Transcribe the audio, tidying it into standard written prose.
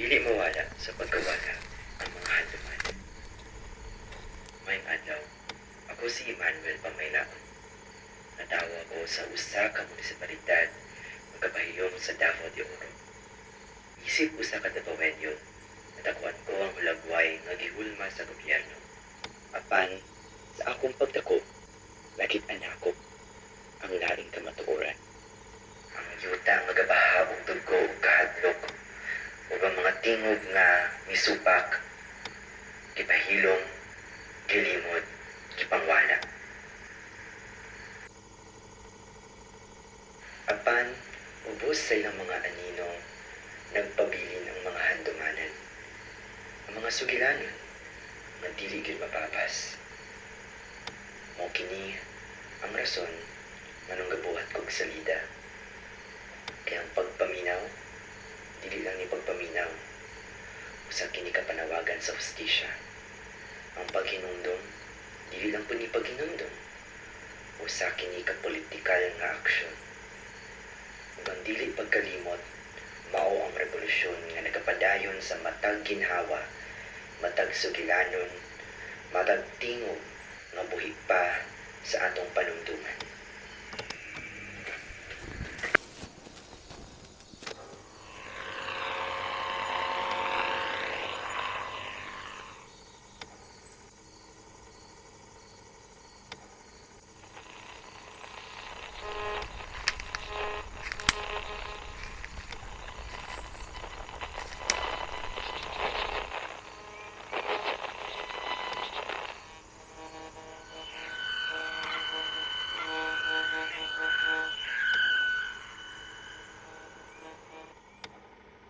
Dili mawala sa pagkawala ang mga handuman. Mayong adlaw, ako si Emmanuel Pamaylaon. Natawa ko sa usa ka munisipalidad magkapahiyong sa Davao de Oro. Isip usa ka tapawenyon, natakuan ko ang hulagway nga gihulma sa gobyerno. Apan, sa akong pagdako, lakit anako ang laing kamatuoran. Ang yuta nga gabaha og dugo ug kahadlok ug ang mga tingog nga misupak, gipahilom, gilimod, gipangwala. Apan, ubos sa ilang mga aninong nagpabilin ang mga handumanan. Ang mga sugilanon nga dili gyud mababas. Mao kini ang rason nganong gabuhat kog salida. Kaya ang pagpaminaw, dili lang ni pagpaminaw, usa kini kapanawagan sa hustisya. Ang paghinumdom, dili lang po ni paghinumdom, usa kini ka politikal nga aksyon. Ug ang dili pagkalimot, mao ang revolusyon nga nagapadayon sa matag ginhawa, matag sugilanon, matag tingog nga buhi pa sa atong panumduman.